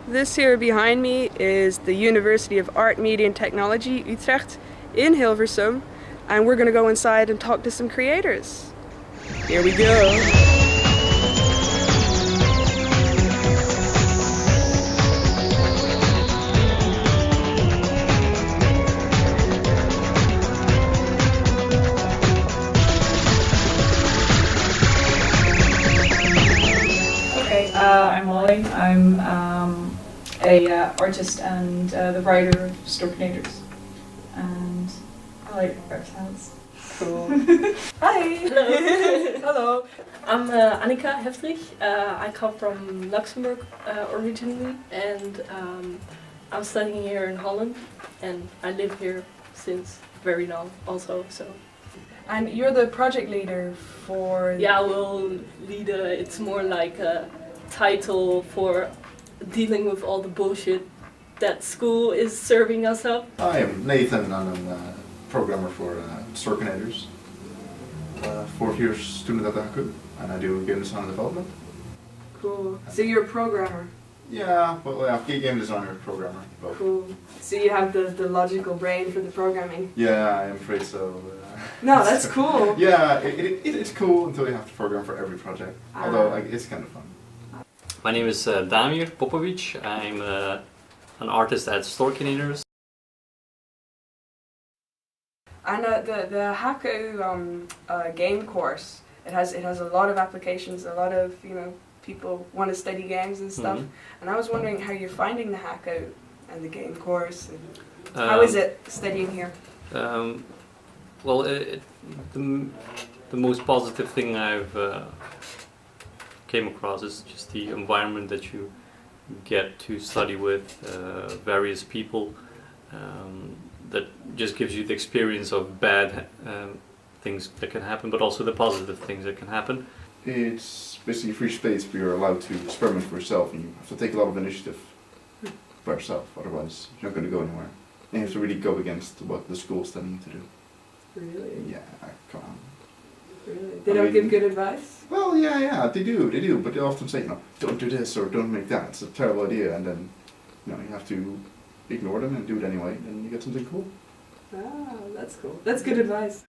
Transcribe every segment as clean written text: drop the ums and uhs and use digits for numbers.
This here behind me is the University of Art, Media and Technology, Utrecht, in Hilversum, and we're going to go inside and talk to some creators. Here we go. I'm Molly. I'm a artist and the writer of Storkinators, and I like reptiles. Cool. Hi. Hello. Hello. I'm Annika Heftrich. I come from Luxembourg originally, and I'm studying here in Holland, and I live here since very long also. So. And you're the project leader for... Yeah, well, leader, it's more like a title for dealing with all the bullshit that school is serving us up. I am Nathan and I'm a programmer for Storkinators. Fourth year student at the HKU, and I do game design and development. Cool. So you're a programmer? Yeah, well, yeah, game designer, programmer, both. Cool. So you have the logical brain for the programming? Yeah, I am afraid so. No, that's cool. Yeah, it's cool until you have to program for every project, although it's kind of fun. My name is Damir Popovic. I'm an artist at Storkinators. And the HKU game course, it has a lot of applications, a lot of people want to study games and stuff. Mm-hmm. And I was wondering how you're finding the HKU and the game course. And how is it studying here? Well, the most positive thing I've came across is just the environment that you get to study with various people. That just gives you the experience of bad things that can happen, but also the positive things that can happen. It's basically free space where you're allowed to experiment for yourself, and you have to take a lot of initiative by yourself, otherwise you're not going to go anywhere. And you have to really go against what the school's telling you to do. Really? Yeah, come on. Really? They don't give good advice? Well, yeah, they do, but they often say, don't do this or don't make that. It's a terrible idea, and then, you have to ignore them and do it anyway, and you get something cool. Ah, that's cool. That's good advice.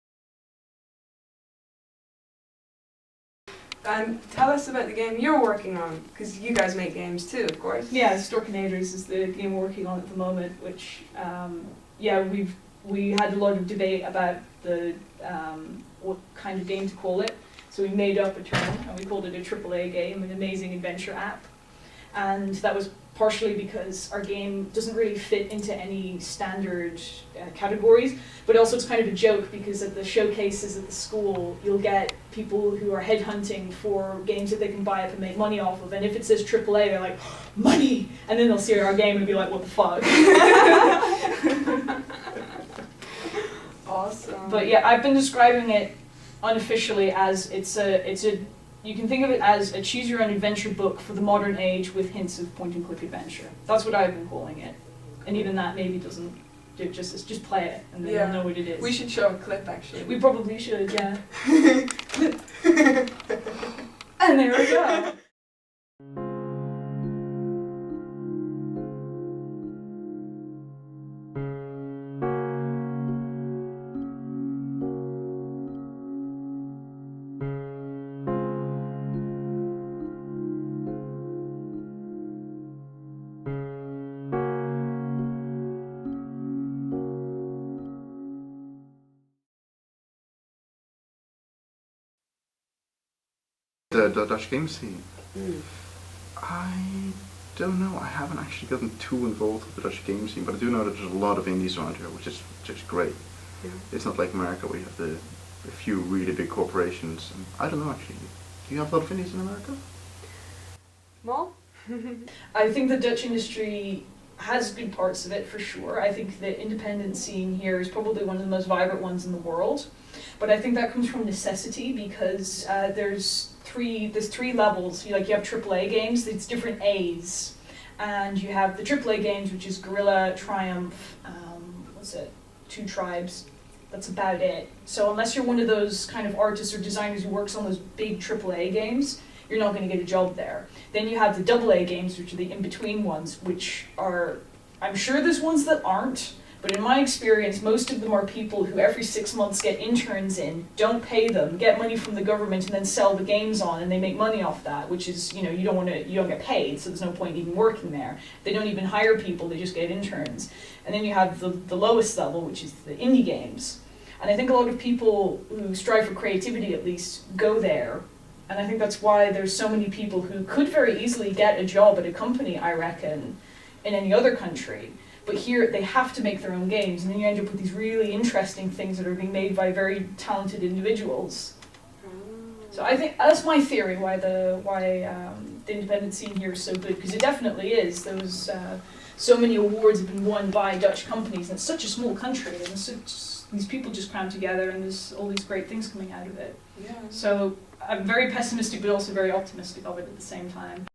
Tell us about the game you're working on, because you guys make games too, of course. Yeah, Storkinators is the game we're working on at the moment, which, we had a lot of debate about the what kind of game to call it. So we made up a term and we called it a AAA game, an amazing adventure app. And that was partially because our game doesn't really fit into any standard categories, but also it's kind of a joke because at the showcases at the school, you'll get people who are headhunting for games that they can buy up and make money off of. And if it says AAA, they're like, money! And then they'll see our game and be like, what the fuck? Awesome. But yeah, I've been describing it unofficially as you can think of it as a choose your own adventure book for the modern age with hints of point and click adventure. That's what I've been calling it. And even that maybe doesn't do it justice. Just play it and then you'll know what it is. We should show a clip actually. We probably should, yeah. Clip. And there we go. The Dutch game scene. I don't know. I haven't actually gotten too involved with the Dutch game scene, but I do know that there's a lot of indies around here, which is just great. Yeah. It's not like America where you have a few really big corporations. And I don't know actually. Do you have a lot of indies in America? Well, I think the Dutch industry has good parts of it for sure. I think the independent scene here is probably one of the most vibrant ones in the world. But I think that comes from necessity because there's three levels. You have AAA games, it's different A's. And you have the AAA games, which is Guerrilla, Triumph, Two Tribes. That's about it. So unless you're one of those kind of artists or designers who works on those big AAA games, you're not going to get a job there. Then you have the AA games, which are the in-between ones, which are, I'm sure there's ones that aren't, but in my experience, most of them are people who every 6 months get interns in, don't pay them, get money from the government, and then sell the games on, and they make money off that, which is, you know, you don't get paid, so there's no point even working there. They don't even hire people, they just get interns. And then you have the lowest level, which is the indie games. And I think a lot of people who strive for creativity, at least, go there. And I think that's why there's so many people who could very easily get a job at a company, I reckon, in any other country. But here, they have to make their own games, and then you end up with these really interesting things that are being made by very talented individuals. So I think that's my theory why the independent scene here is so good, because it definitely is. Those so many awards have been won by Dutch companies, and it's such a small country, and these people just cram together, and there's all these great things coming out of it. Yeah. So I'm very pessimistic, but also very optimistic of it at the same time.